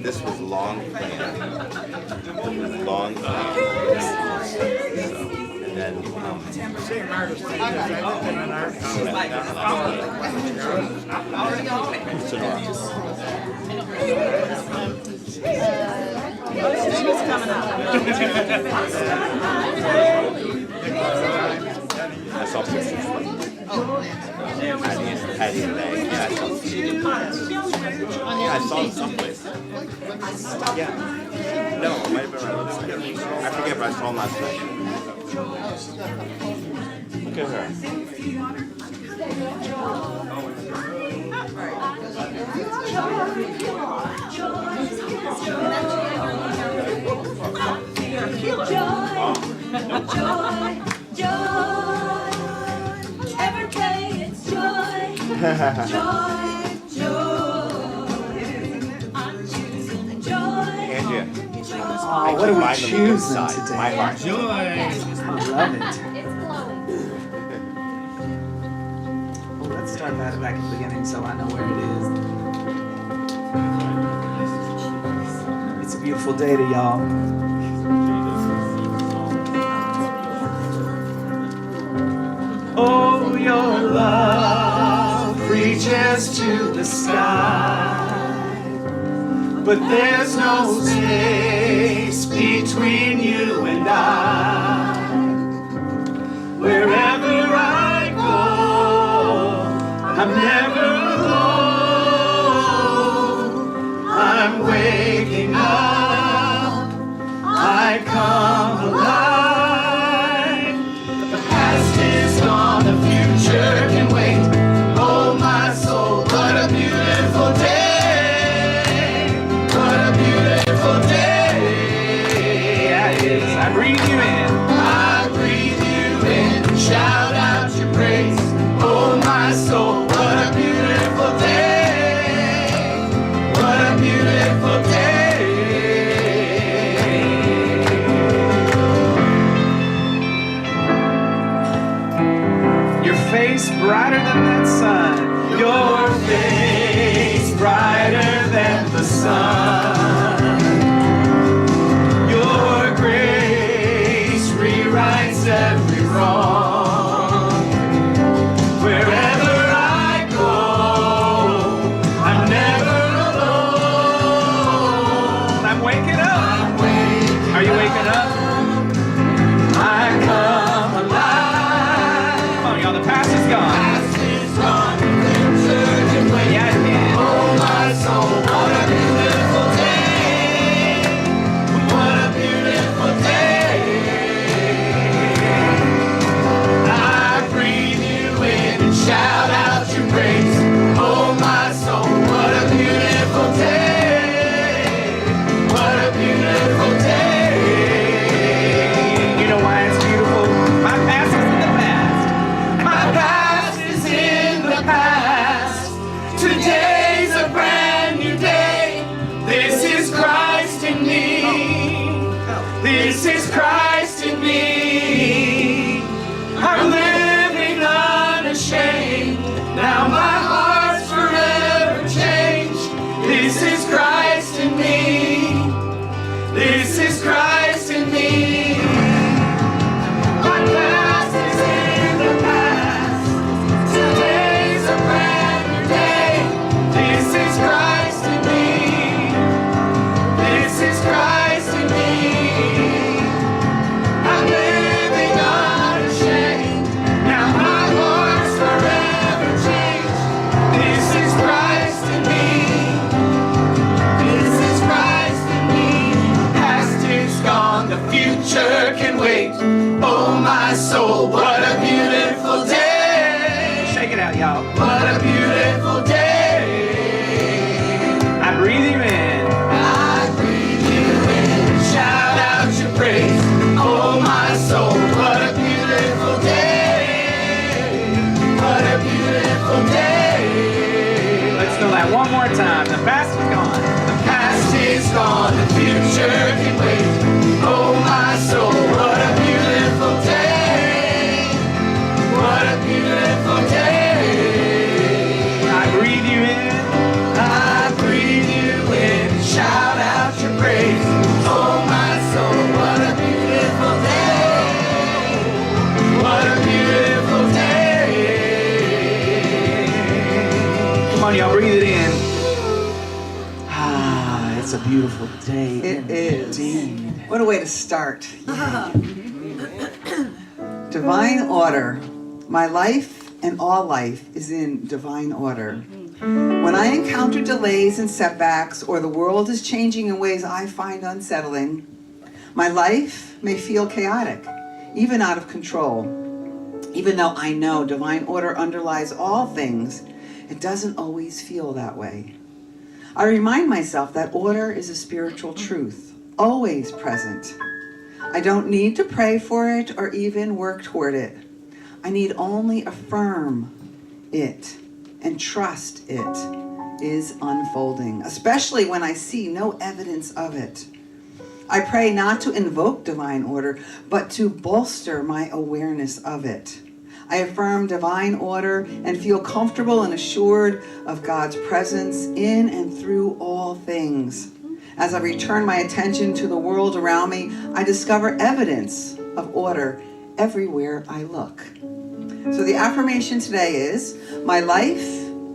This was long planned. It was long planned. So, and then She's coming up. I saw pictures. Patty today. Yeah, I saw them someplace. Yeah. No, it might have been around. I forget, but I saw them last night. Look at her. Every day it's joy, joy, joy. Andrea. Oh, what are we choosing today? My heart. I love it. Well, let's start that back at the beginning so I know where it is. It's a beautiful day to y'all. Oh, your love reaches to the sky, but there's no space between you and I. Wherever I go, I'm never alone. I'm waking up, I come alive. The past is gone, the future can wait. Oh my soul, what a beautiful day. What a beautiful day. Yeah, it is. I breathe you in. I breathe you in. Shout out your praise. Oh my soul, what a beautiful day. What a beautiful day. Your face brighter than that sun. Your face brighter than the sun. Your grace rewrites every wrong. Wherever I go, I'm never alone. I'm waking up. Are you waking up? I come alive. Come on, y'all, the past is gone. It's a beautiful day. It is. Indeed. What a way to start. Divine order. My life and all life is in divine order. When I encounter delays and setbacks, or the world is changing in ways I find unsettling, my life may feel chaotic, even out of control. Even though I know divine order underlies all things, it doesn't always feel that way. I remind myself that order is a spiritual truth, always present. I don't need to pray for it or even work toward it. I need only affirm it and trust it is unfolding, especially when I see no evidence of it. I pray not to invoke divine order, but to bolster my awareness of it. I affirm divine order and feel comfortable and assured of God's presence in and through all things. As I return my attention to the world around me, I discover evidence of order everywhere I look. So the affirmation today is, my life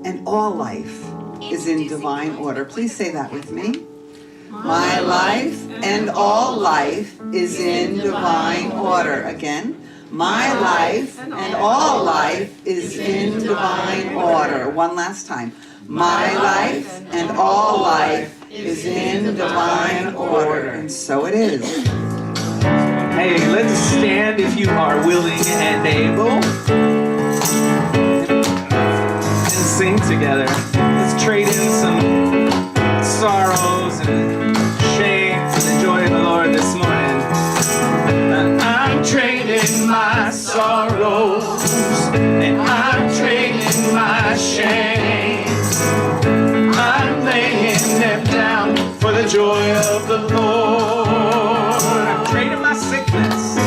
and all life is in divine order. Please say that with me. My life and all life is in divine order. Again, my life and all life is in divine order. One last time. My life and all life is in divine order. And so it is. Hey, let's stand if you are willing and able. And sing together. Let's trade in some sorrows and shame for the joy of the Lord this morning. I'm trading my sorrows and I'm trading my shame. I'm laying them down for the joy of the Lord. I'm trading my sickness.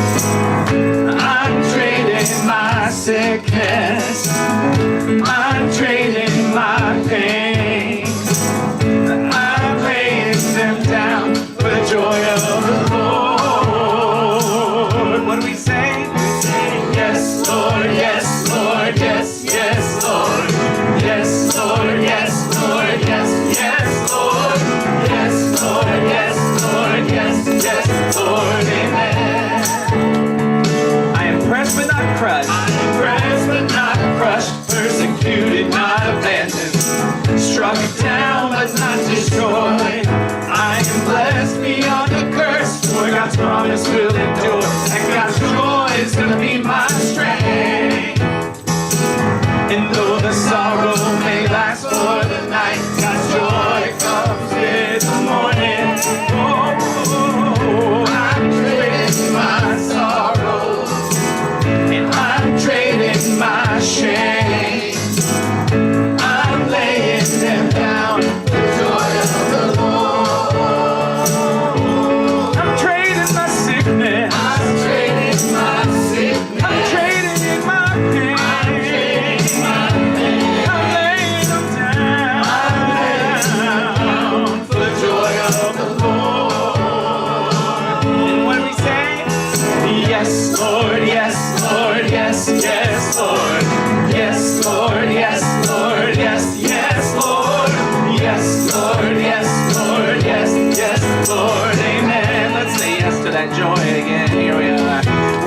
I'm trading my sickness. I'm trading my pain. I'm laying them down for the joy of the Lord. What do we say? We say, yes, Lord, yes, Lord, yes, yes, Lord. Yes, Lord, yes, Lord, yes, yes, Lord. Yes, Lord, yes, Lord, yes, yes, Lord, amen. I am pressed but not crushed. I am pressed but not crushed. Persecuted, not abandoned. Struck down but not destroyed. I am blessed beyond a curse, for God's promise will endure, and God's joy is gonna be my strength. And though the sorrow may last for the night, God's joy comes with the morning. Oh, I'm trading my sorrow, and I'm trading my shame. I'm laying them down for the joy of the Lord. I'm trading my sickness. I'm trading my sickness. I'm trading in my pain. I'm trading my pain. I'm laying them down. I'm laying them down for the joy of the Lord. And when we say, yes, Lord, yes, Lord, yes, yes, Lord. Yes, Lord, yes, Lord, yes, yes, Lord. Yes, Lord, yes, Lord, yes, yes, Lord, amen. Let's say yes to that joy again. Here we are.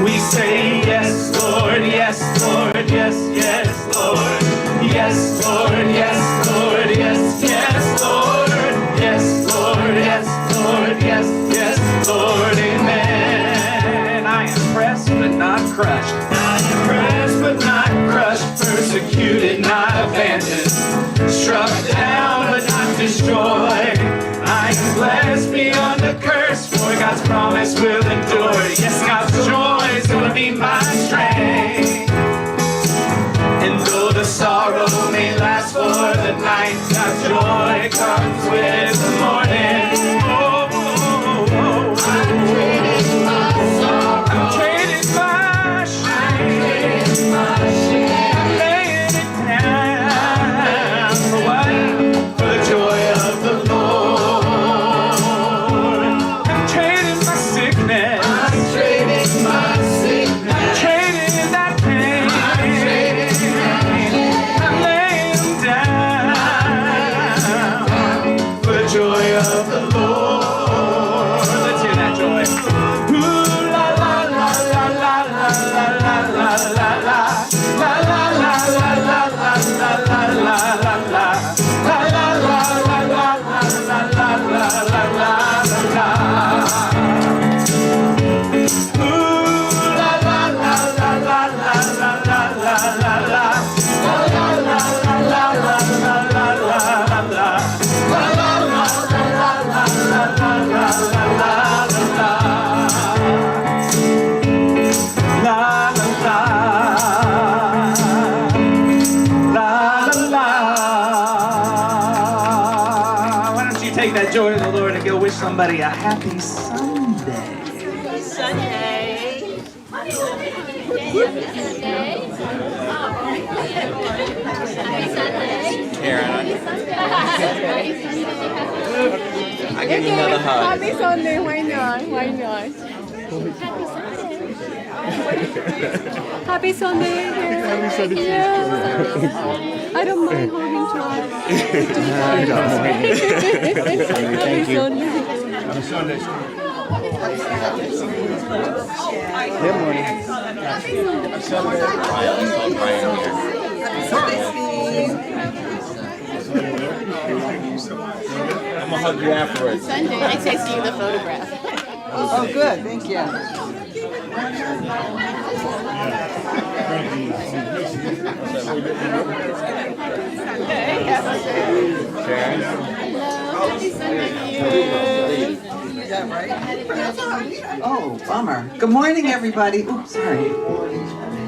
We say yes, Lord, yes, Lord, yes, yes, Lord. Yes, Lord, yes, Lord, yes, yes, Lord. Yes, Lord, yes, Lord, yes, yes, Lord, amen. I am pressed but not crushed. I am pressed but not crushed. Persecuted, not abandoned. Struck down but not destroyed. I am blessed beyond a curse, for God's promise will endure. Yes, God's joy is gonna be my strength. And though the sorrow may last for the night, God's joy comes with the morning. Oh, oh, oh, oh. I'm trading my sorrow. I'm trading my shame. I'm trading my shame. I'm laying it down for what? For the joy of the Lord. I'm trading my sickness. I'm trading my joy of the Lord and go wish somebody a happy Sunday. I give you another hug. Happy Sunday, why not? Why not? Happy Sunday. Happy Sunday. Yeah. I don't mind holding twice. Happy Sunday. Good morning. I'm gonna hug you afterwards. Sunday, I text you the photograph. Oh, good, thank you. Is that right? Oh, bummer. Good morning, everybody. Oops, sorry.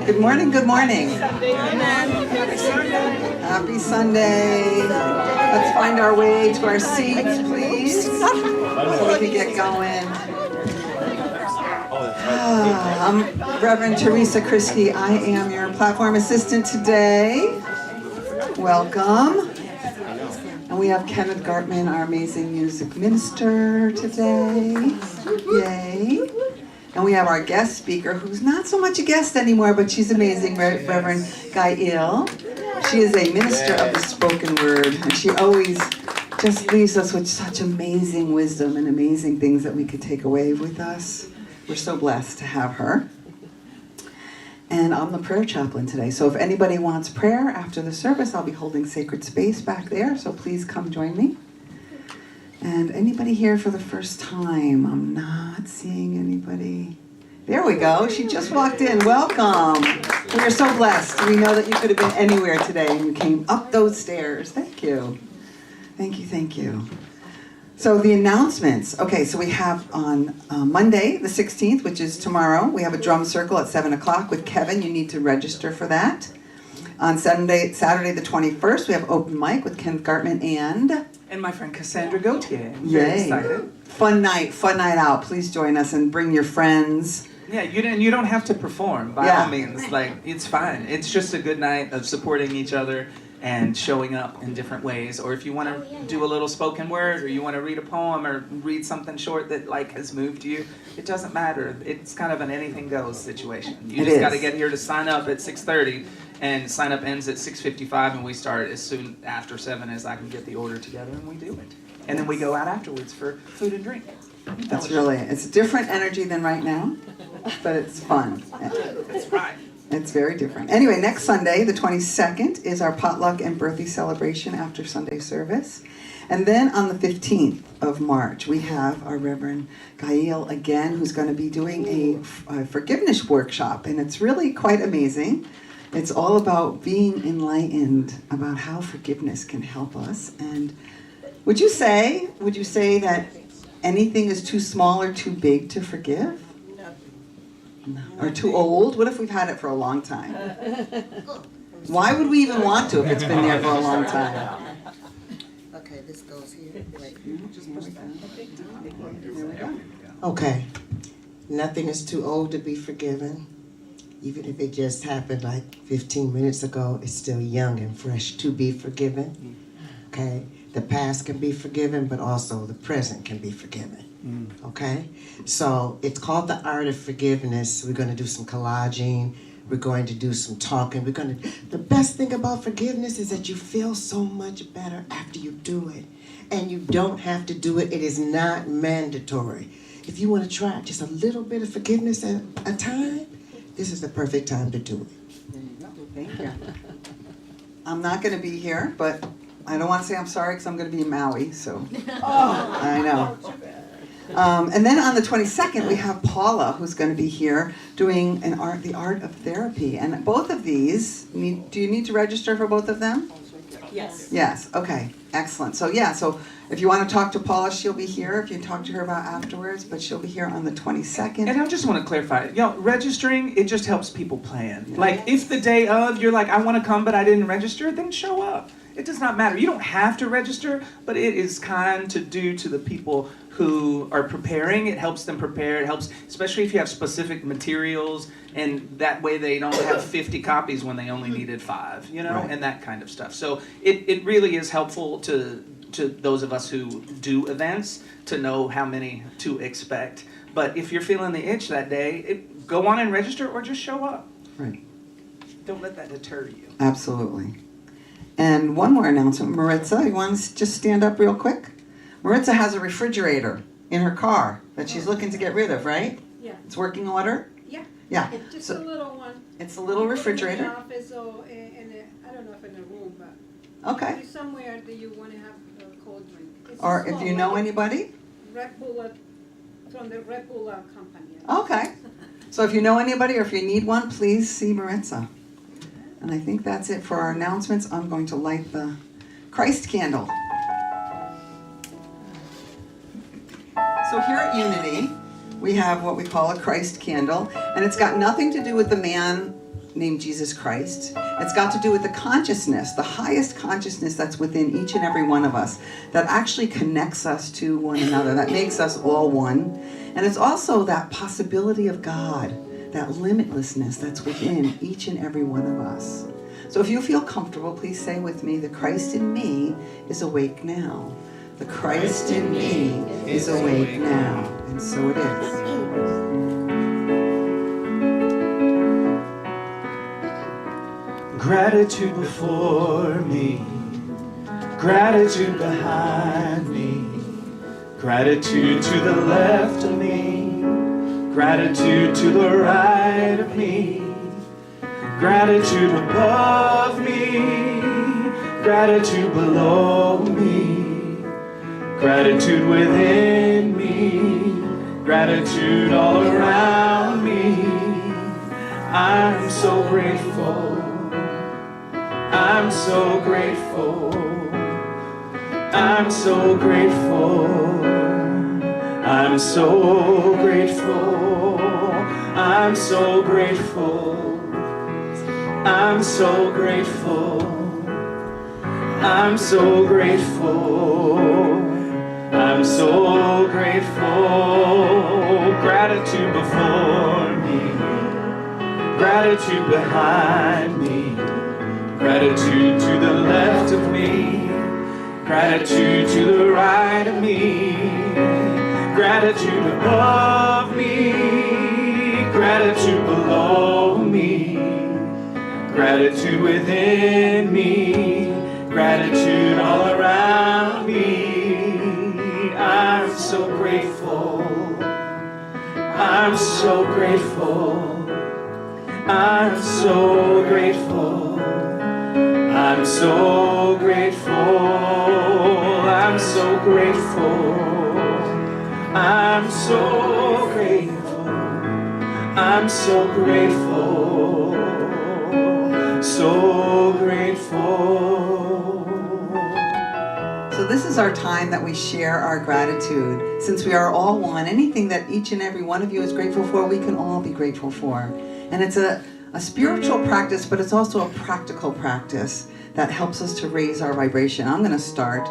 Good morning, good morning. Happy Sunday. Let's find our way to our seats, please. So we can get going. I'm Reverend Teresa Krisky. I am your platform assistant today. Welcome. And we have Kenneth Gartman, our amazing music minister today. Yay. And we have our guest speaker, who's not so much a guest anymore, but she's amazing, Reverend Gha'il. She is a minister of the spoken word, and she always just leaves us with such amazing wisdom and amazing things that we could take away with us. We're so blessed to have her. And I'm the prayer chaplain today. So if anybody wants prayer after the service, I'll be holding sacred space back there. So please come join me. And anybody here for the first time? I'm not seeing anybody. There we go. She just walked in. Welcome. We are so blessed. We know that you could have been anywhere today and you came up those stairs. Thank you. Thank you, thank you. So the announcements. Okay, so we have on Monday, the 16th, which is tomorrow, we have a drum circle at 7 o'clock with Kevin. You need to register for that. On Saturday the 21st, we have open mic with Kenneth Gartman And my friend Cassandra Gauthier. I'm very excited. Fun night out. Please join us and bring your friends. Yeah, you don't have to perform by all means. Like, it's fine. It's just a good night of supporting each other and showing up in different ways. Or if you want to do a little spoken word, or you want to read a poem, or read something short that like has moved you, it doesn't matter. It's kind of an anything goes situation. You just got to get here to sign up at 6:30, and sign up ends at 6:55, and we start as soon after 7 as I can get the order together, and we do it. And then we go out afterwards for food and drink. It's a different energy than right now, but it's fun. That's right. It's very different. Anyway, next Sunday, the 22nd, is our potluck and birthday celebration after Sunday service. And then on the 15th of March, we have our Reverend Gha'il again, who's going to be doing a forgiveness workshop. And it's really quite amazing. It's all about being enlightened about how forgiveness can help us. And would you say that anything is too small or too big to forgive? No. Or too old? What if we've had it for a long time? Why would we even want to if it's been there for a long time? Okay, this goes here. Wait. There we go. Okay. Nothing is too old to be forgiven. Even if it just happened like 15 minutes ago, it's still young and fresh to be forgiven. Okay? The past can be forgiven, but also the present can be forgiven. Okay? So it's called the art of forgiveness. We're going to do some collaging. We're going to do some talking. The best thing about forgiveness is that you feel so much better after you do it. And you don't have to do it. It is not mandatory. If you want to try just a little bit of forgiveness at a time, this is the perfect time to do it. There you go. Thank you. I'm not going to be here, but I don't want to say I'm sorry because I'm going to be in Maui, so. I know. And then on the 22nd, we have Paula, who's going to be here doing the art of therapy. And both of these, do you need to register for both of them? Yes. Yes, okay, excellent. So if you want to talk to Paula, she'll be here. If you talk to her about afterwards, but she'll be here on the 22nd. And I just want to clarify, registering, it just helps people plan. Like, if the day of, you're like, I want to come, but I didn't register, then show up. it does not matter. You don't have to register, but it is kind to do to the people who are preparing. It helps them prepare. It helps, especially if you have specific materials, and that way they don't have 50 copies when they only needed 5, you know, Right. and that kind of stuff. So it really is helpful to those of us who do events to know how many to expect. But if you're feeling the itch that day, go on and register or just show up. Right. Don't let that deter you. Absolutely. And one more announcement. Maritza, you want to just stand up real quick? Maritza has a refrigerator in her car that she's looking to get rid of, right? Yeah. It's working order? Yeah. Yeah. It's just So a little one. it's a little You put it in the refrigerator. office or I don't know if in a room, but Okay. it's somewhere that you want to have a cold drink. It's Or if small, you know like anybody? Red Bull, from the Red Bull company. Okay. So if you know anybody or if you need one, please see Maritza. And I think that's it for our announcements. I'm going to light the Christ candle. So here at Unity, we have what we call a Christ candle, and it's got nothing to do with the man named Jesus Christ. It's got to do with the consciousness, the highest consciousness that's within each and every one of us, that actually connects us to one another, that makes us all one. And it's also that possibility of God, that limitlessness that's within each and every one of us. So if you feel comfortable, please say with me, the Christ in me is awake now. The Christ in me is awake now. And so it is. Gratitude before me, gratitude behind me, gratitude to the left of me, gratitude to the right of me, gratitude above me, gratitude below me, gratitude within me, gratitude all around me. I'm so grateful. I'm so grateful. I'm so grateful. I'm so grateful. I'm so grateful. I'm so grateful. I'm so grateful. I'm so grateful. Gratitude before me. Gratitude behind me. Gratitude to the left of me, gratitude to the right of me, gratitude above me, gratitude below me, gratitude within me, gratitude all around me. I'm so grateful. I'm so grateful. I'm so grateful. I'm so grateful. I'm so grateful. I'm so grateful. I'm so grateful. So grateful. So this is our time that we share our gratitude. Since we are all one, anything that each and every one of you is grateful for, we can all be grateful for. And it's a spiritual practice, but it's also a practical practice that helps us to raise our vibration. I'm going to start.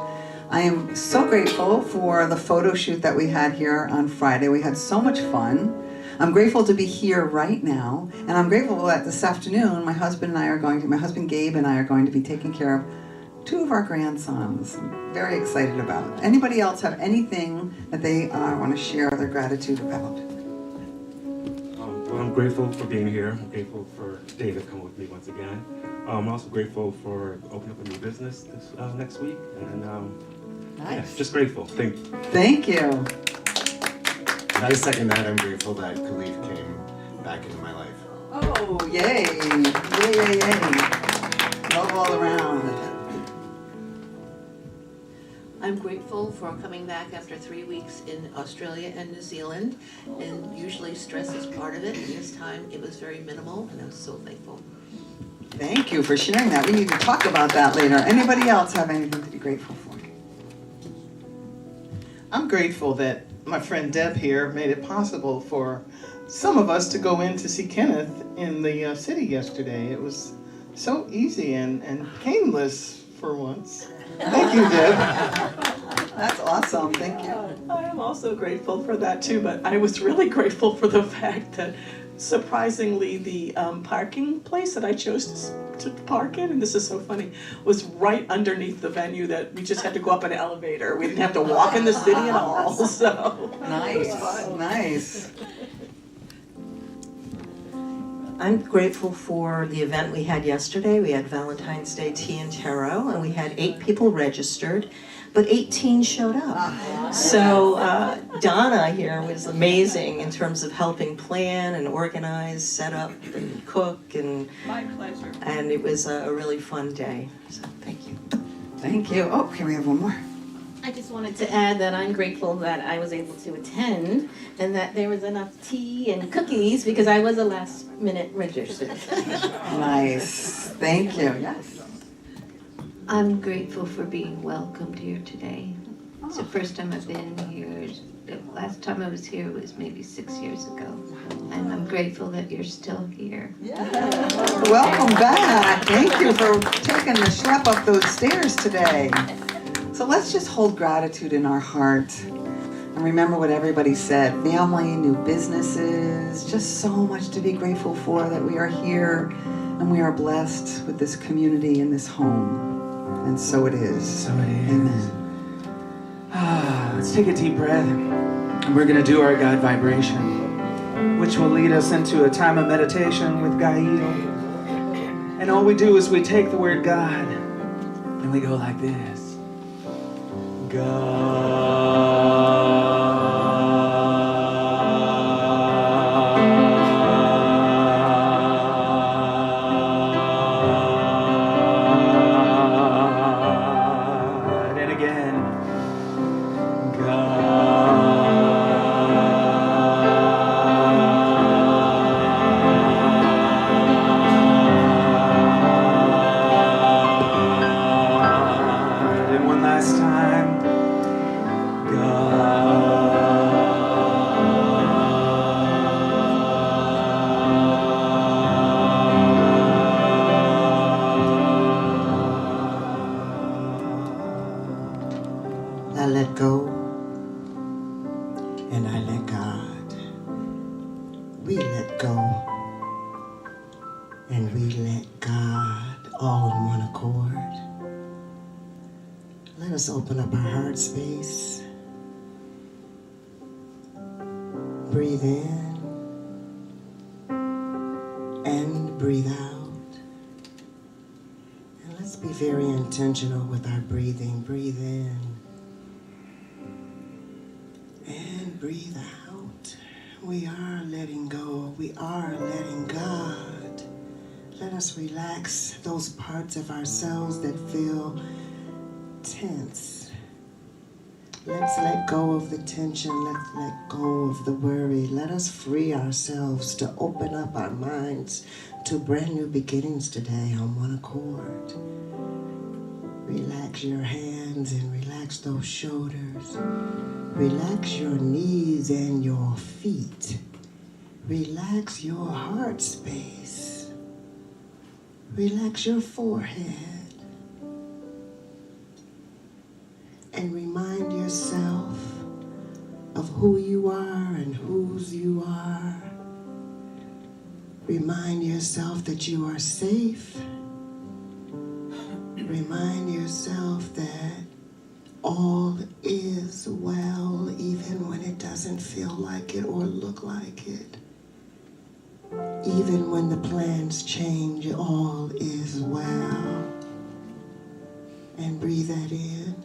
I am so grateful for the photo shoot that we had here on Friday. We had so much fun. I'm grateful to be here right now, and I'm grateful that this afternoon my husband Gabe and I are going to be taking care of 2 of our grandsons. I'm very excited about it. Anybody else have anything that they want to share their gratitude about? Well, I'm grateful for being here. I'm grateful for Dave to come with me once again. I'm also grateful for opening up a new business this next week, and yeah, just grateful. Thank you. Thank you. And I second that. I'm grateful that Khalif came back into my life. Oh, yay. Yay, yay, yay. Love all around. I'm grateful for coming back after 3 weeks in Australia and New Zealand, and usually stress is part of it, and this time it was very minimal, and I was so thankful. Thank you for sharing that. We need to talk about that later. Anybody else have anything to be grateful for? I'm grateful that my friend Deb here made it possible for some of us to go in to see Kenneth in the city yesterday. It was so easy and painless for once. Thank you, Deb. That's awesome, thank you. I am also grateful for that too, but I was really grateful for the fact that surprisingly the parking place that I chose to park in, and this is so funny, was right underneath the venue that we just had to go up an elevator. We didn't have to walk in the city at all, so. Nice, nice. I'm grateful for the event we had yesterday. We had Valentine's Day tea and tarot, and we had 8 people registered, but 18 showed up. So Donna here was amazing in terms of helping plan and organize, set up and cook, and My pleasure. and it was a really fun day. So thank you. Thank you. Oh, can we have one more? I just wanted to add that I'm grateful that I was able to attend and that there was enough tea and cookies because I was a last minute registered. Nice. Thank you. Yes. I'm grateful for being welcomed here today. It's the first time I've been here. The last time I was here was maybe 6 years ago. And I'm grateful that you're still here. Welcome back. Thank you for taking the schlep up those stairs today. So let's just hold gratitude in our heart and remember what everybody said. Family, new businesses, just so much to be grateful for that we are here and we are blessed with this community and this home. And so it is. So it is. Amen. Let's take a deep breath. And we're going to do our God vibration, which will lead us into a time of meditation with Gha'il. And all we do is we take the word God and we go like this. God. And again. God. And one last time. I let go and I let God. We let go and we let God, all in one accord. Let us open up our heart space. Breathe in and breathe out. And let's be very intentional with our breathing. Breathe in and breathe out. We are letting go. We are letting God. Let us relax those parts of ourselves that feel tense. Let's let go of the tension. Let's let go of the worry. Let us free ourselves to open up our minds to brand new beginnings today on one accord. Relax your hands and relax those shoulders. Relax your knees and your feet. Relax your heart space. Relax your forehead. And remind yourself of who you are and whose you are. Remind yourself that you are safe. Remind yourself that all is well, even when it doesn't feel like it or look like it. Even when the plans change, all is well. And breathe that in.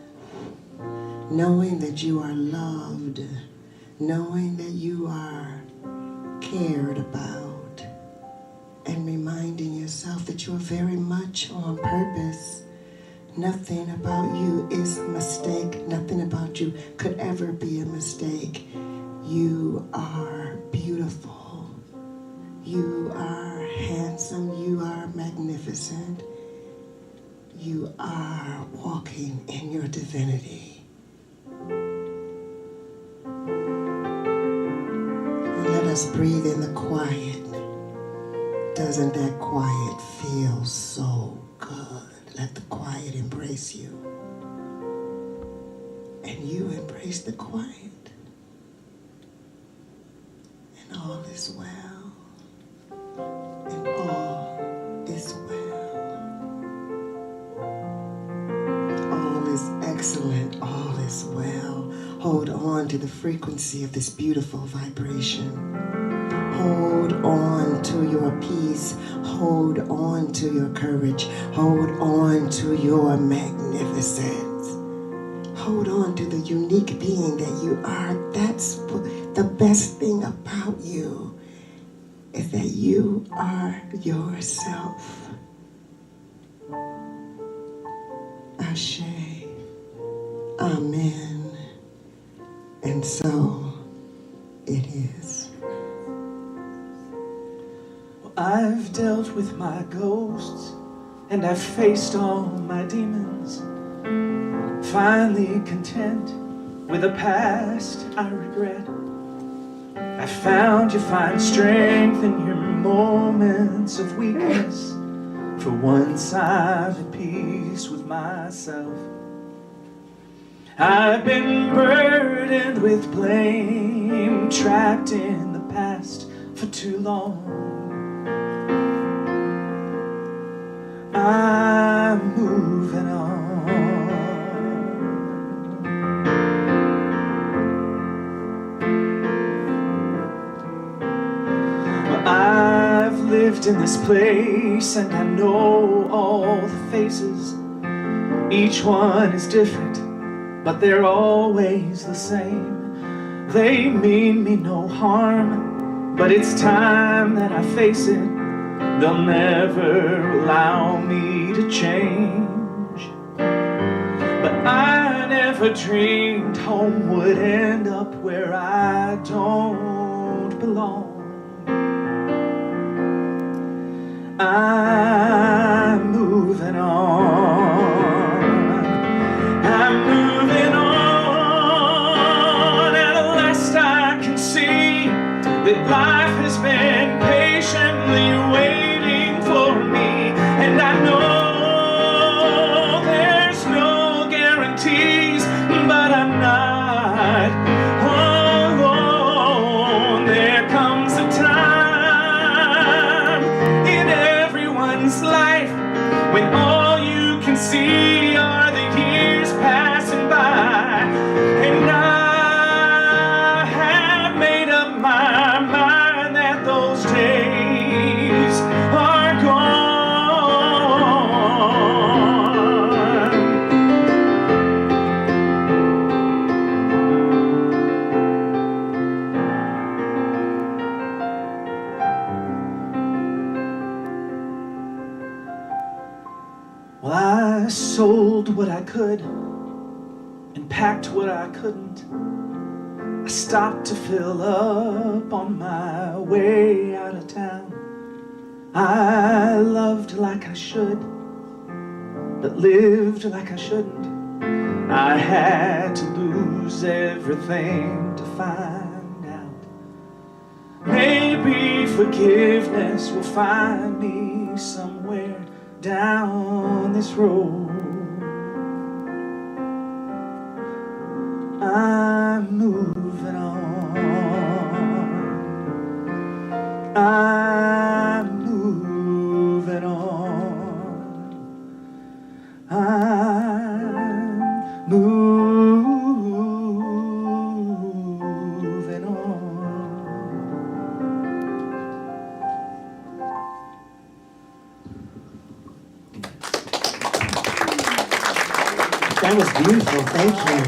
Knowing that you are loved, knowing that you are cared about, and reminding yourself that you are very much on purpose. Nothing about you is a mistake. Nothing about you could ever be a mistake. You are beautiful. You are handsome. You are magnificent. You are walking in your divinity. Let us breathe in the quiet. Doesn't that quiet feel so good? let the quiet embrace you. And you embrace the quiet. And all is well. And all is well. All is excellent. All is well. Hold on to the frequency of this beautiful vibration. Hold on to your peace. Hold on to your courage. Hold on to your magnificence. Hold on to the unique being that you are. That's the best thing about you, is that you are yourself. Ashe. Amen. And so it is. I've dealt with my ghosts, and I've faced all my demons. Finally content with a past I regret. I found you find strength in your moments of weakness. For once I'm at peace with myself. I've been burdened with blame, trapped in the past for too long. I'm moving on. Well, I've lived in this place and I know all the faces. Each one is different, but they're always the same. They mean me no harm, but it's time that I face it. They'll never allow me to change. But I never dreamed home would end up where I don't belong. I'm moving on. I'm moving on. At last I can see that life has been patiently waiting for me. And I know there's no guarantees, but I'm not alone. There comes a time in everyone's life when all you can see are the years passing by. And I have made up my mind that those days are gone. Well, I sold what I could and packed what I couldn't. I stopped to fill up on my way out of town. I loved like I should, but lived like I shouldn't. I had to lose everything to find out. Maybe forgiveness will find me somewhere down this road. I'm moving on. I'm moving on. I'm moving on. That was beautiful. Thank you.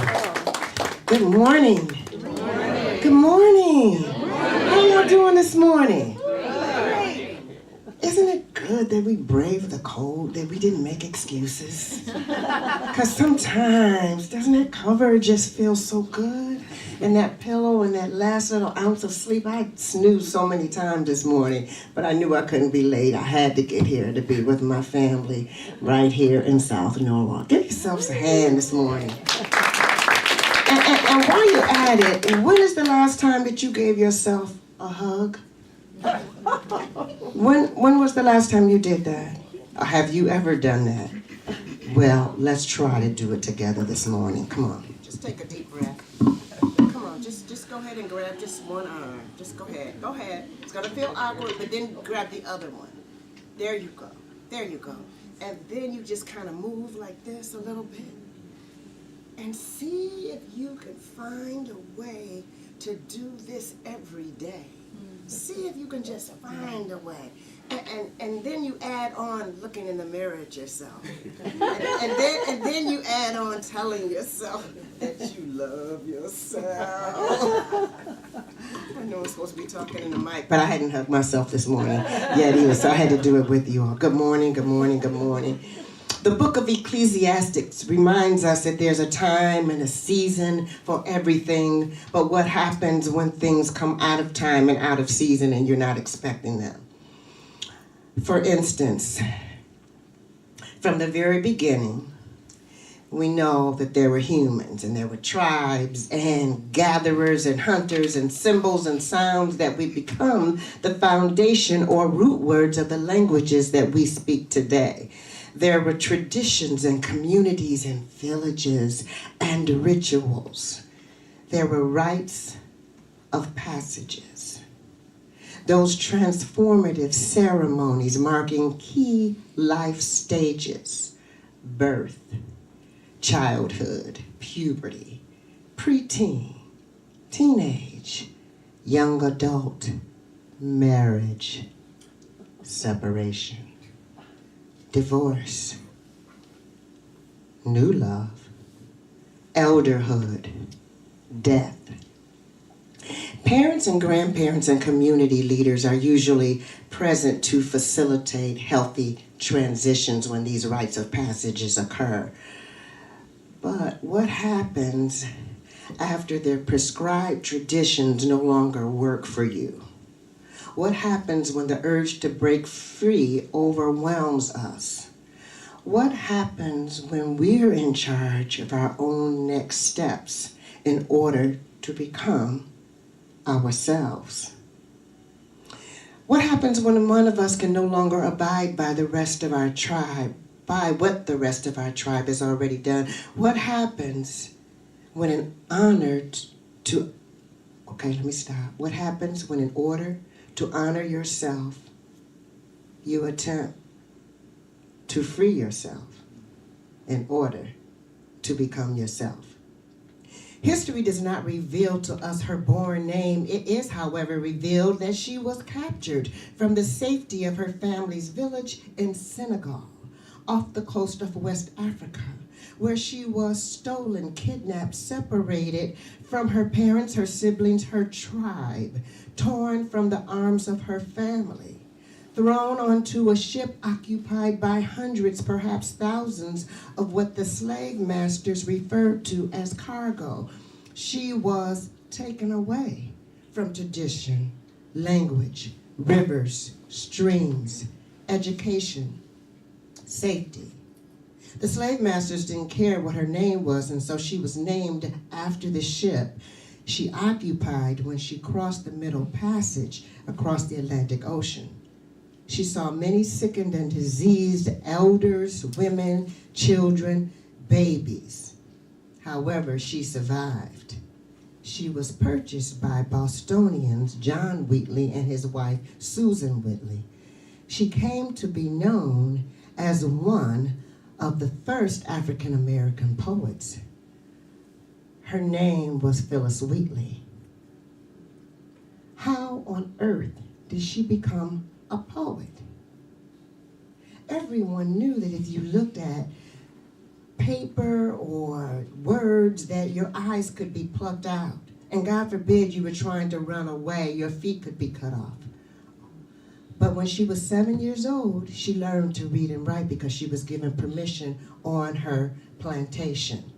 Good morning. Good morning. How y'all doing this morning? Isn't it good that we braved the cold, that we didn't make excuses? Because sometimes, doesn't that cover just feel so good? And that pillow and that last little ounce of sleep, I snoozed so many times this morning, but I knew I couldn't be late. I had to get here to be with my family right here in South Norwalk. Give yourselves a hand this morning. And while you're at it, when is the last time that you gave yourself a hug? When was the last time you did that? Or have you ever done that? Well, let's try to do it together this morning. Come on. Just take a deep breath. Come on, just go ahead and grab just one arm. Just go ahead. Go ahead. It's gonna feel awkward, but then grab the other one. There you go. There you go. And then you just kind of move like this a little bit. And see if you can find a way to do this every day. See if you can just find a way. And then you add on looking in the mirror at yourself. And then you add on telling yourself that you love yourself. I know I'm supposed to be talking in the mic. But I hadn't hugged myself this morning yet either, so I had to do it with you all. Good morning, good morning, good morning. The book of Ecclesiastes reminds us that there's a time and a season for everything, but what happens when things come out of time and out of season and you're not expecting them? For instance, from the very beginning, we know that there were humans and there were tribes and gatherers and hunters and symbols and sounds that we become the foundation or root words of the languages that we speak today. There were traditions and communities and villages and rituals. There were rites of passages. Those transformative ceremonies marking key life stages: birth, childhood, puberty, preteen, teenage, young adult, marriage, separation, divorce, new love, elderhood, death. Parents and grandparents and community leaders are usually present to facilitate healthy transitions when these rites of passages occur. But what happens after their prescribed traditions no longer work for you? What happens when the urge to break free overwhelms us? What happens when we're in charge of our own next steps in order to become ourselves? What happens when one of us can no longer abide by the rest of our tribe, by what the rest of our tribe has already done? What happens when in honor to, What happens when in order to honor yourself, you attempt to free yourself in order to become yourself? History does not reveal to us her born name. It is, however, revealed that she was captured from the safety of her family's village in Senegal, off the coast of West Africa, where she was stolen, kidnapped, separated from her parents, her siblings, her tribe, torn from the arms of her family, thrown onto a ship occupied by hundreds, perhaps thousands, of what the slave masters referred to as cargo. She was taken away from tradition, language, rivers, streams, education, safety. The slave masters didn't care what her name was, and so she was named after the ship she occupied when she crossed the Middle Passage across the Atlantic Ocean. She saw many sickened and diseased elders, women, children, babies. However, she survived. She was purchased by Bostonians John Wheatley and his wife Susan Wheatley. She came to be known as one of the first African American poets. Her name was Phyllis Wheatley. How on earth did she become a poet? Everyone knew that if you looked at paper or words that your eyes could be plucked out, and God forbid you were trying to run away, your feet could be cut off. But when she was 7 years old, she learned to read and write because she was given permission on her plantation.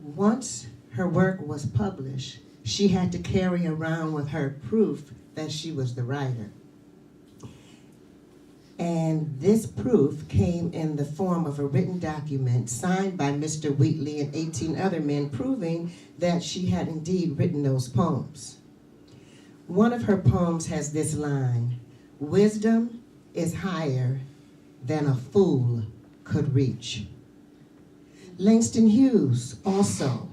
Once her work was published, she had to carry around with her proof that she was the writer. And this proof came in the form of a written document signed by Mr. Wheatley and 18 other men, proving that she had indeed written those poems. One of her poems has this line: "Wisdom is higher than a fool could reach. Langston Hughes, also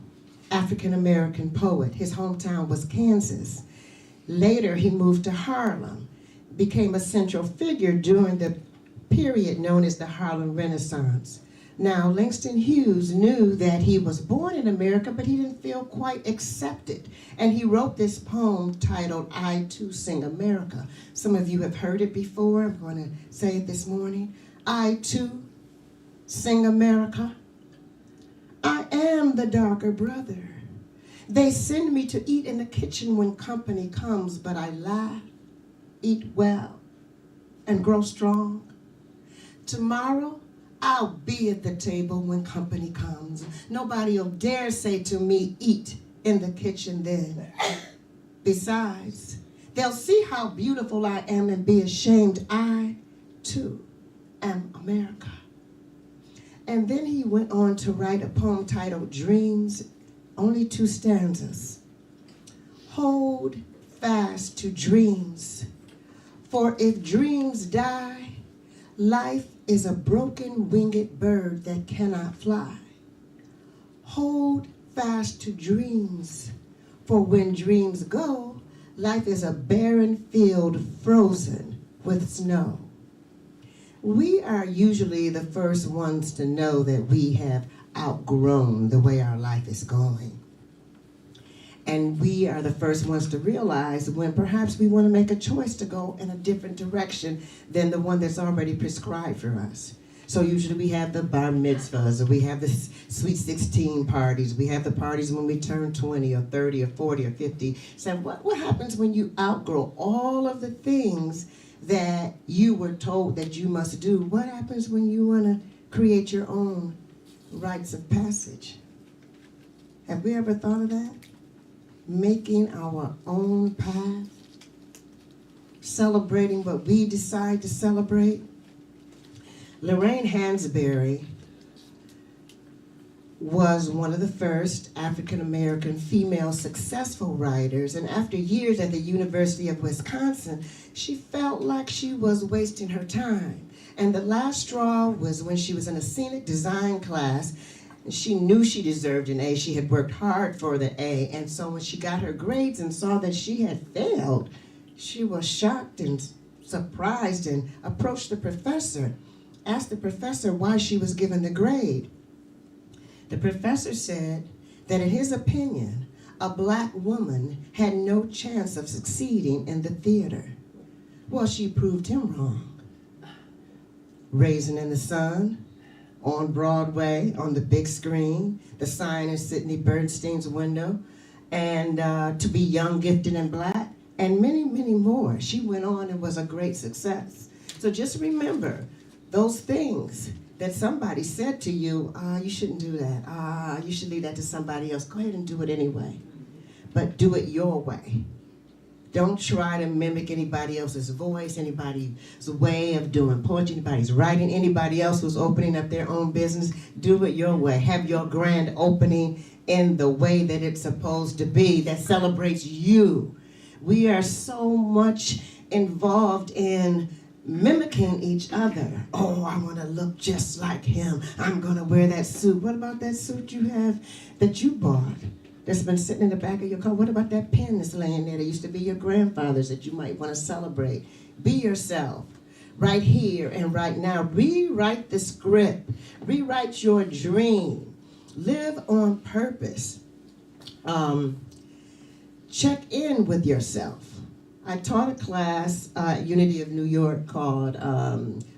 African-American poet. His hometown was Kansas. Later, he moved to Harlem, became a central figure during the period known as the Harlem Renaissance. Now, Langston Hughes knew that he was born in America, but he didn't feel quite accepted. And he wrote this poem titled, I Too Sing America. Some of you have heard it before. I'm going to say it this morning. I too sing America. I am the darker brother. They send me to eat in the kitchen when company comes, but I laugh, eat well, and grow strong. Tomorrow, I'll be at the table when company comes. Nobody'll dare say to me, eat in the kitchen then. Besides, they'll see how beautiful I am and be ashamed. I, too, am America. And then he went on to write a poem titled Dreams, only 2 stanzas. Hold fast to dreams, for if dreams die, life is a broken winged bird that cannot fly. Hold fast to dreams, for when dreams go, life is a barren field frozen with snow. We are usually the first ones to know that we have outgrown the way our life is going. And we are the first ones to realize when perhaps we want to make a choice to go in a different direction than the one that's already prescribed for us. So usually we have the bar mitzvahs, or we have the sweet 16 parties, we have the parties when we turn 20 or 30 or 40 or 50. So what happens when you outgrow all of the things that you were told that you must do? What happens when you want to create your own rites of passage? Have we ever thought of that? Making our own path, celebrating what we decide to celebrate. Lorraine Hansberry was one of the first African-American female successful writers, and after years at the University of Wisconsin, she felt like she was wasting her time. And the last straw was when she was in a scenic design class, and she knew she deserved an A. She had worked hard for the A, and so when she got her grades and saw that she had failed, she was shocked and surprised and approached the professor, asked the professor why she was given the grade. The professor said that in his opinion, a black woman had no chance of succeeding in the theater. Well, she proved him wrong. Raisin in the Sun, on Broadway, on the big screen, the sign in Sidney Bernstein's window, and To Be Young, Gifted, and Black, and many, many more. She went on and was a great success. So just remember those things that somebody said to you, you shouldn't do that. You should leave that to somebody else. Go ahead and do it anyway. But do it your way. Don't try to mimic anybody else's voice, anybody's way of doing poetry, anybody's writing, anybody else who's opening up their own business. Do it your way. Have your grand opening in the way that it's supposed to be, that celebrates you. We are so much involved in mimicking each other. Oh, I want to look just like him. I'm going to wear that suit. What about that suit you have that you bought that's been sitting in the back of your car? What about that pen that's laying there that used to be your grandfather's that you might want to celebrate? Be yourself right here and right now. Rewrite the script. Rewrite your dream. Live on purpose. Check in with yourself. I taught a class at Unity of New York called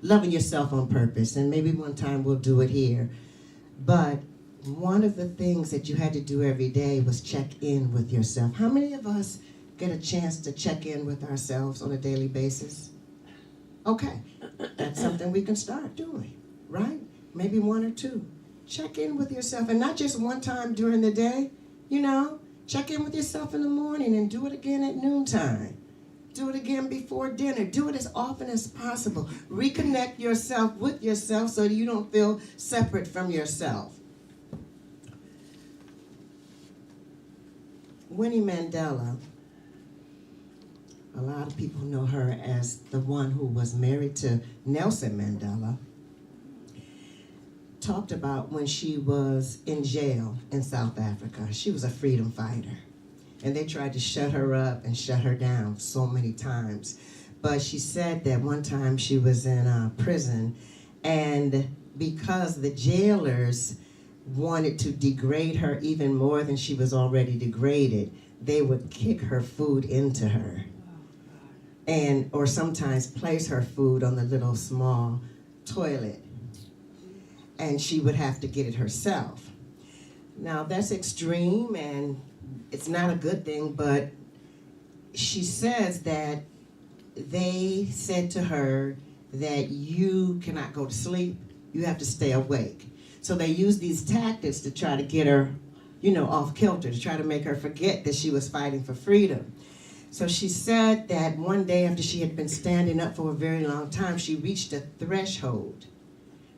Loving Yourself on Purpose, and maybe one time we'll do it here. But one of the things that you had to do every day was check in with yourself. How many of us get a chance to check in with ourselves on a daily basis? Okay, that's something we can start doing, right? Maybe 1 or 2. Check in with yourself, and not just one time during the day, you know. Check in with yourself in the morning and do it again at noontime. Do it again before dinner. Do it as often as possible. Reconnect yourself with yourself so you don't feel separate from yourself. Winnie Mandela A lot of people know her as the one who was married to Nelson Mandela, talked about when she was in jail in South Africa. She was a freedom fighter. And they tried to shut her up and shut her down so many times. But she said that one time she was in prison, and because the jailers wanted to degrade her even more than she was already degraded, they would kick her food into her. Or sometimes place her food on the little small toilet, and she would have to get it herself. Now that's extreme and it's not a good thing, but she says that they said to her that you cannot go to sleep, you have to stay awake. So they used these tactics to try to get her, off kilter, to try to make her forget that she was fighting for freedom. So she said that one day after she had been standing up for a very long time, she reached a threshold.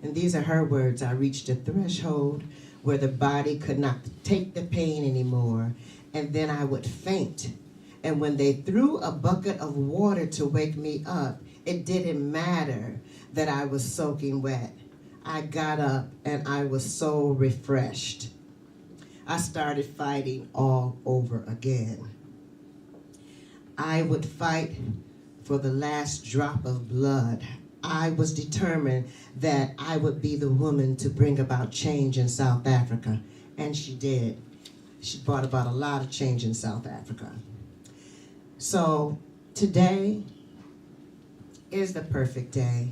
And these are her words: I reached a threshold where the body could not take the pain anymore, and then I would faint. And when they threw a bucket of water to wake me up, it didn't matter that I was soaking wet. I got up and I was so refreshed. I started fighting all over again. I would fight for the last drop of blood. I was determined that I would be the woman to bring about change in South Africa, and she did. She brought about a lot of change in South Africa. So today is the perfect day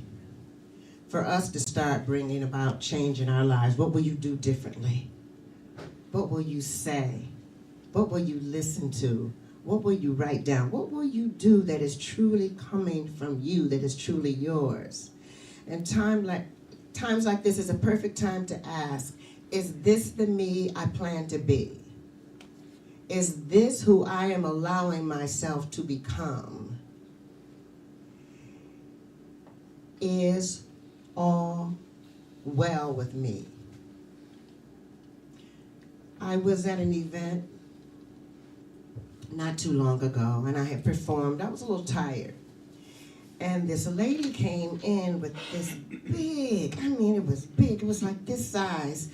for us to start bringing about change in our lives. What will you do differently? What will you say? What will you listen to? What will you write down? What will you do that is truly coming from you, that is truly yours? And times like this is a perfect time to ask, is this the me I plan to be? Is this who I am allowing myself to become? Is all well with me? I was at an event not too long ago, and I had performed. I was a little tired. And this lady came in with this big, it was big. It was like this size.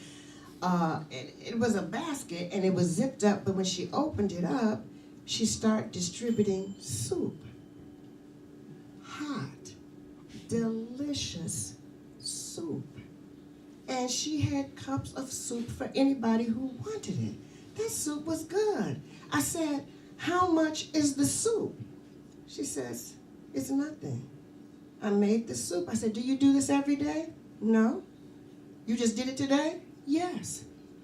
It was a basket, and it was zipped up, but when she opened it up, she started distributing soup. Hot, delicious soup. And she had cups of soup for anybody who wanted it. That soup was good. I said, how much is the soup? She says, it's nothing. I made the soup. I said, do you do this every day? No. You just did it today? Yes.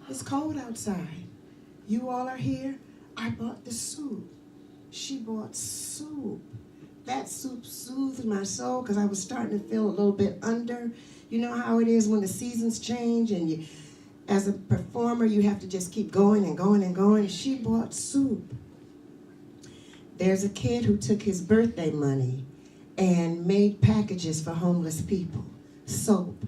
It's cold outside. You all are here. I bought the soup. She bought soup. That soup soothed my soul because I was starting to feel a little bit under. You know how it is when the seasons change and you, as a performer, you have to just keep going and going and going. She bought soup. There's a kid who took his birthday money and made packages for homeless people. Soap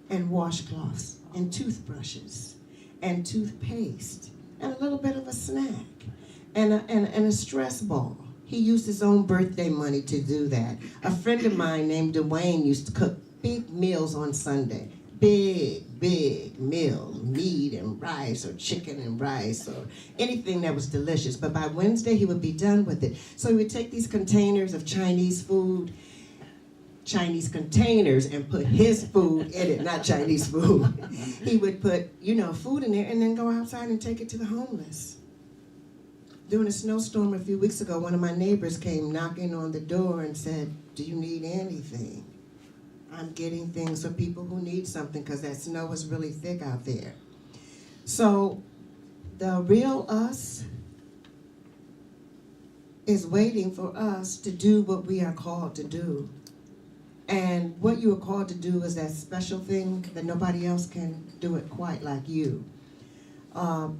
and washcloths and toothbrushes and toothpaste and a little bit of a snack and a stress ball. He used his own birthday money to do that. A friend of mine named Dwayne used to cook big meals on Sunday. Big meals, meat and rice or chicken and rice or anything that was delicious. But by Wednesday, he would be done with it. So he would take these containers of Chinese food, Chinese containers, and put his food in it, not Chinese food. He would put, food in there and then go outside and take it to the homeless. During a snowstorm a few weeks ago, one of my neighbors came knocking on the door and said, do you need anything? I'm getting things for people who need something because that snow is really thick out there. So the real us is waiting for us to do what we are called to do. And what you are called to do is that special thing that nobody else can do it quite like you.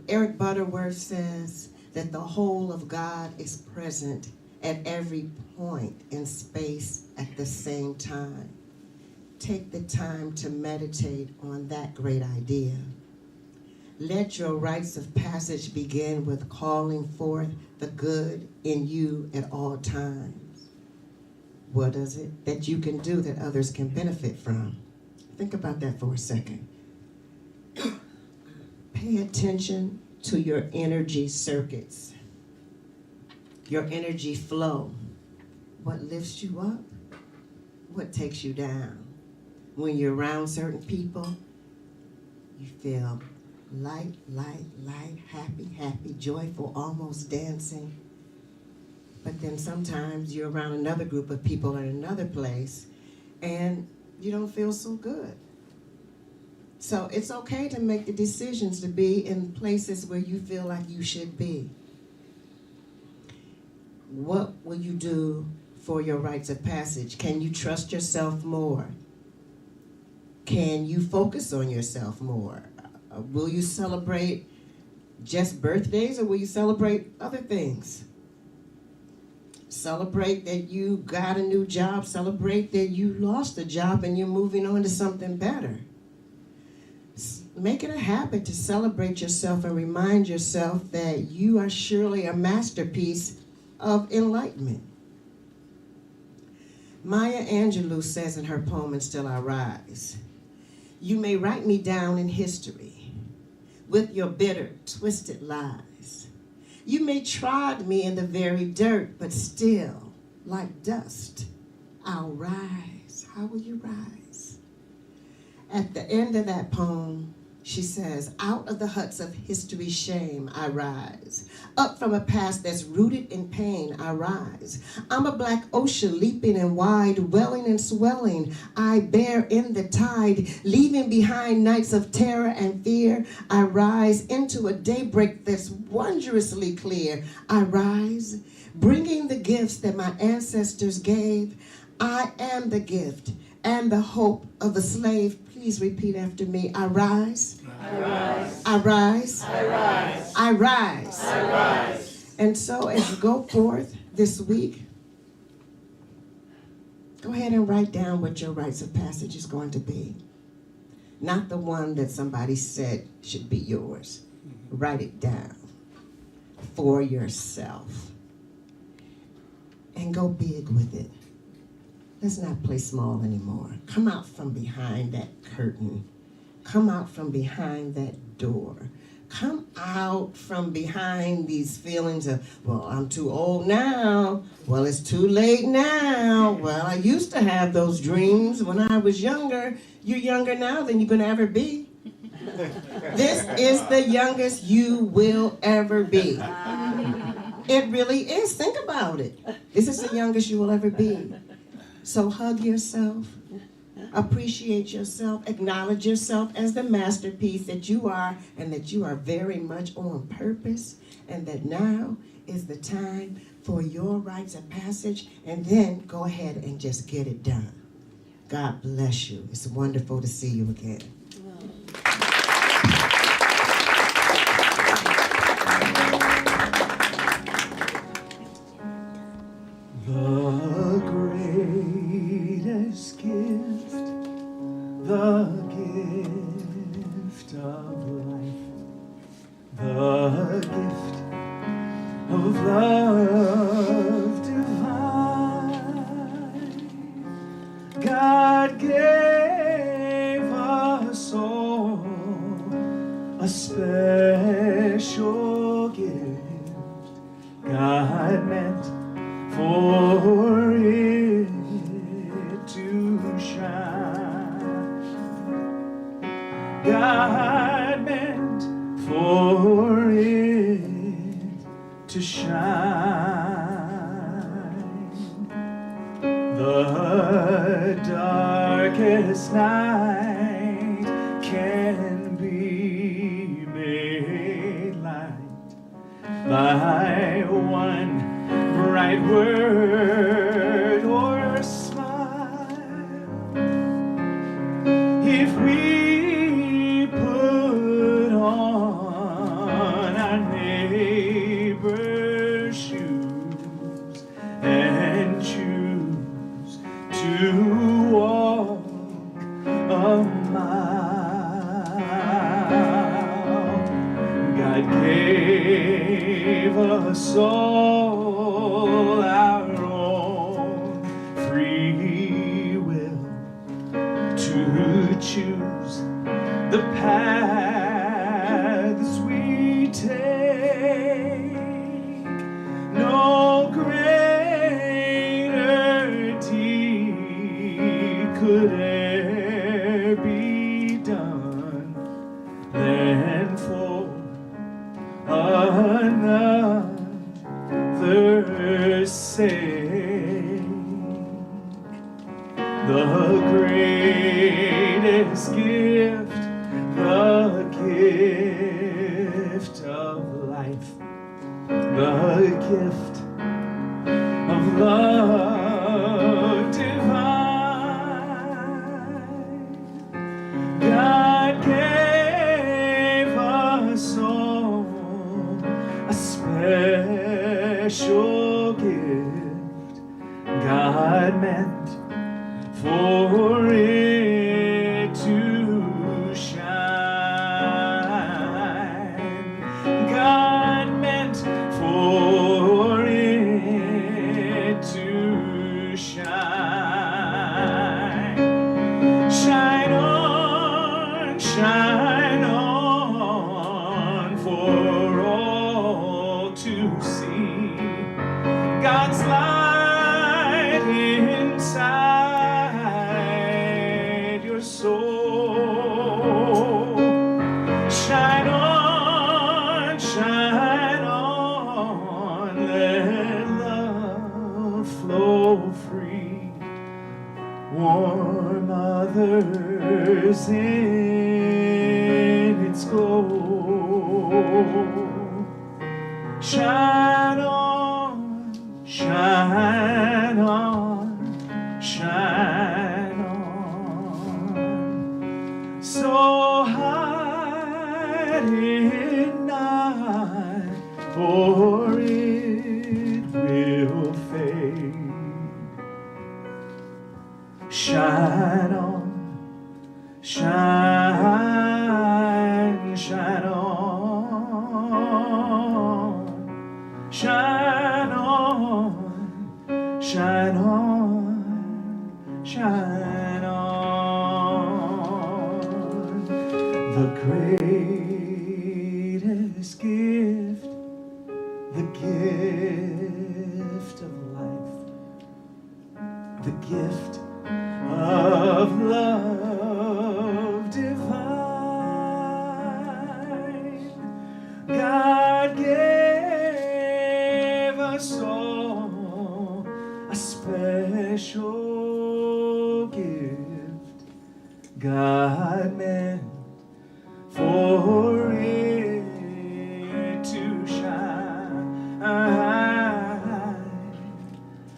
Eric Butterworth says that the whole of God is present at every point in space at the same time. Take the time to meditate on that great idea. Let your rites of passage begin with calling forth the good in you at all times. What is it that you can do that others can benefit from? Think about that for a second. Pay attention to your energy circuits, your energy flow. What lifts you up? What takes you down? When you're around certain people, you feel light, happy, joyful, almost dancing. But then sometimes you're around another group of people in another place and you don't feel so good. So it's okay to make the decisions to be in places where you feel like you should be. What will you do for your rites of passage? Can you trust yourself more? Can you focus on yourself more? Will you celebrate just birthdays or will you celebrate other things? Celebrate that you got a new job. Celebrate that you lost a job and you're moving on to something better. Make it a habit to celebrate yourself and remind yourself that you are surely a masterpiece of enlightenment. Maya Angelou says in her poem, "And Still I Rise," you may write me down in history with your bitter, twisted lies. You may trod me in the very dirt, but still, like dust, I'll rise. How will you rise? At the end of that poem, she says, out of the huts of history's shame, I rise. Up from a past that's rooted in pain, I rise. I'm a black ocean leaping and wide, welling and swelling. I bear in the tide, leaving behind nights of terror and fear. I rise into a daybreak that's wondrously clear. I rise, bringing the gifts that my ancestors gave. I am the gift and the hope of a slave. Please repeat after me. I rise. I rise. I rise. I rise. I rise. I rise. And so as you go forth this week, go ahead and write down what your rites of passage is going to be. Not the one that somebody said should be yours. Write it down for yourself. And go big with it. Let's not play small anymore. Come out from behind that curtain. Come out from behind that door. Come out from behind these feelings of, well, I'm too old now. Well, it's too late now. Well, I used to have those dreams when I was younger. You're younger now than you're going to ever be. This is the youngest you will ever be. It really is. Think about it. This is the youngest you will ever be. So hug yourself, appreciate yourself, acknowledge yourself as the masterpiece that you are, and that you are very much on purpose, and that now is the time for your rites of passage, and then go ahead and just get it done. God bless you. It's wonderful to see you again. The greatest gift, the gift of life, the gift of love divine. God gave us all a special gift. God meant for it to shine. God meant for it to shine. The darkest night can be made light by one bright word or smile. If we put on our neighbor's shoes and choose to walk a mile, gave us all our own free will to choose the paths we take. No greater deed could e'er be done than for another's sake. The greatest gift, the gift of life, the gift of love divine. God gave us all a special gift. God meant for it to shine. God meant for it to shine. Shine on for all to see. God's light inside your soul. Shine on, let love flow free. Warm others in its glow. Shine on, shine on, shine on. So hide it not, or it will fade. Shine on, shine, shine on, shine on, shine on, shine on. The greatest gift, the gift of life, the gift of love divine. God gave us all a special gift. God meant for it to shine.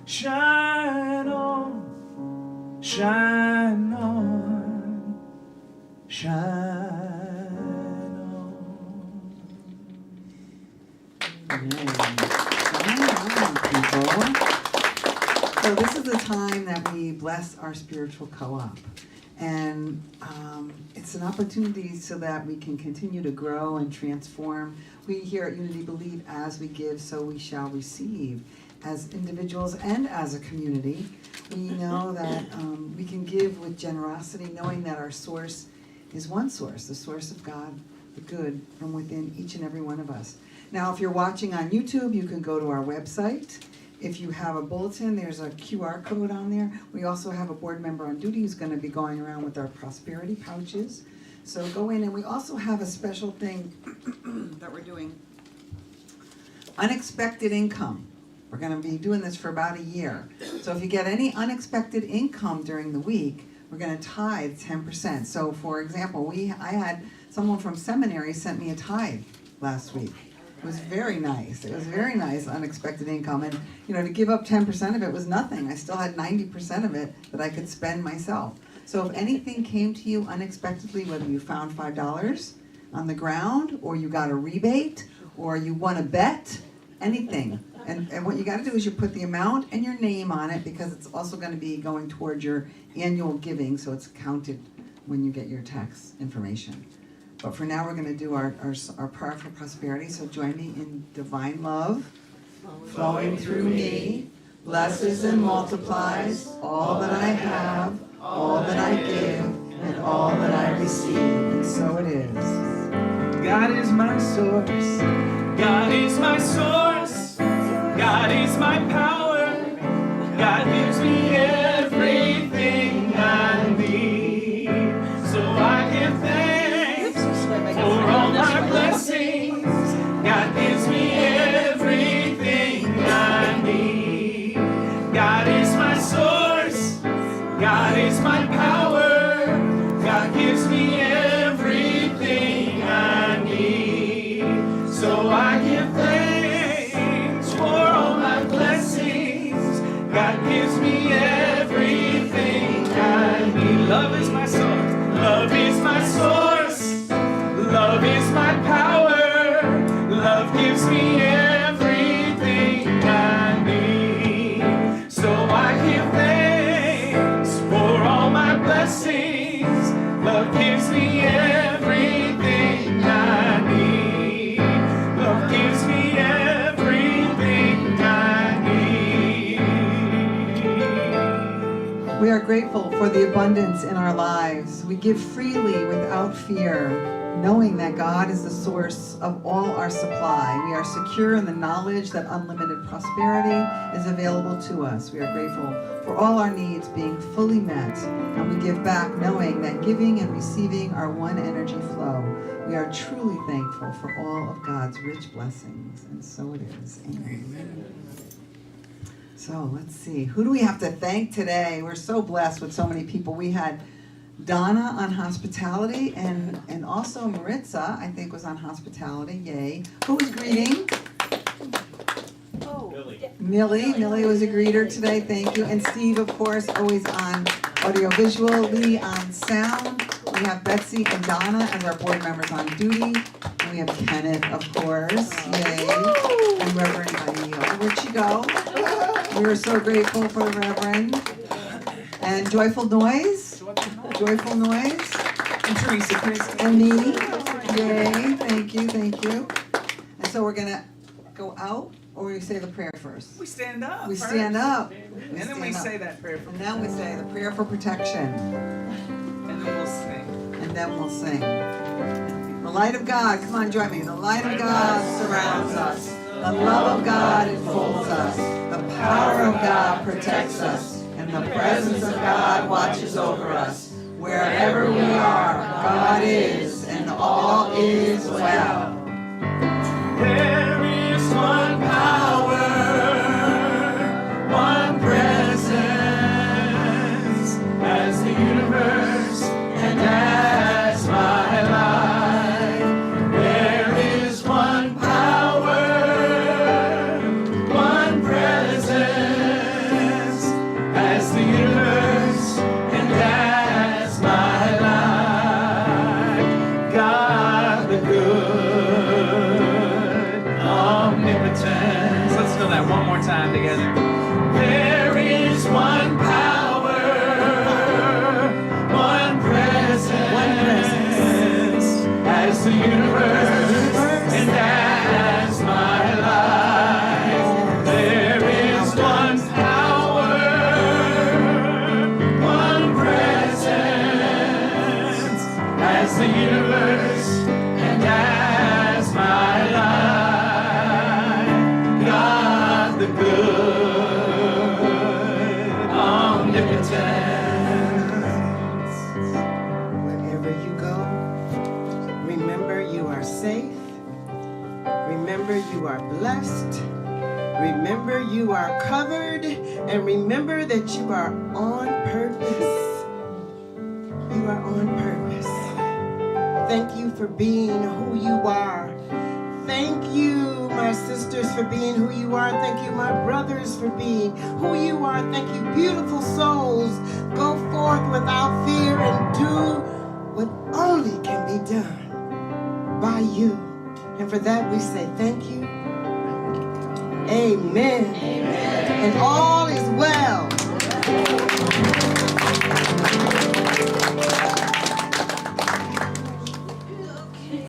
Shine on, shine on, shine on. People. So this is the time that we bless our spiritual co-op. And it's an opportunity so that we can continue to grow and transform. We here at Unity believe as we give, so we shall receive. As individuals and as a community, we know that we can give with generosity, knowing that our source is one source, the source of God, the good from within each and every one of us. Now, if you're watching on YouTube, you can go to our website. If you have a bulletin, there's a QR code on there. We also have a board member on duty who's going to be going around with our prosperity pouches. So go in, and we also have a special thing that we're doing. Unexpected income. We're going to be doing this for about a year. So if you get any unexpected income during the week, we're going to tithe 10%. So for example, I had someone from seminary sent me a tithe last week. It was very nice. It was very nice, unexpected income. And, to give up 10% of it was nothing. I still had 90% of it that I could spend myself. So if anything came to you unexpectedly, whether you found $5 on the ground, or you got a rebate, or you won a bet, anything. And what you got to do is you put the amount and your name on it, because it's also going to be going towards your annual giving, so it's counted when you get your tax information. But for now, we're going to do our prayer for prosperity. So join me in divine love, flowing through me, blesses and multiplies all that I have, all that I give, and all that I receive. And so it is. God is my source. God is my source. God is my power. God gives me everything I need. So I give thanks for all my blessings. God gives me everything I need. God is my source. God is my power. God gives me everything I need. So I give thanks for all my blessings. God gives me everything I need. Love is my source. Love is my source. Love is my power. Love gives me everything I need. So I give thanks for all my blessings. Love gives me everything I need. Love gives me everything I need. We are grateful for the abundance in our lives. We give freely without fear, knowing that God is the source of all our supply. We are secure in the knowledge that unlimited prosperity is available to us. We are grateful for all our needs being fully met, and we give back knowing that giving and receiving are one energy flow. We are truly thankful for all of God's rich blessings, and so it is. Amen. So let's see, who do we have to thank today? We're so blessed with so many people. We had Donna on hospitality, and also Maritza, I think, was on hospitality. Yay. Who was greeting? Millie was a greeter today. Thank you. And Steve, of course, always on audiovisual. Lee on sound. We have Betsy and Donna as our board members on duty. And we have Kenneth, of course. Yay. And Reverend Gha'il. Where'd she go? We were so grateful for the Reverend. And Joyful Noise. Joyful Noise. And Teresa. And me. Yay. Thank you. And so we're going to go out, or we say the prayer first? We stand up. We first. stand up. And then we say that prayer for And then we say the prayer for protection. And then we'll sing. And then we'll sing. The light of God, come on, join me. The light of God surrounds us. The love of God enfolds us. The power of God protects us. And the presence of God watches over us. Wherever we are, God is, and all is well. There is one power, one presence, as the universe and as my life. There is one power, one presence, as the universe and as my life. God the good, omnipotent. Let's do that one more time together. There is one power, one presence, as the universe and as my life. There is one power, one presence, as the universe and as my life. God the good, omnipotent. Wherever you go, remember you are safe. Remember you are blessed. Remember you are covered. And remember that you are on purpose. You are on purpose. Thank you for being who you are. Thank you, my sisters, for being who you are. Thank you, my brothers, for being who you are. Thank you, beautiful souls. Go forth without fear and do what only can be done by you. And for that we say thank you. Amen. Amen. And all is well.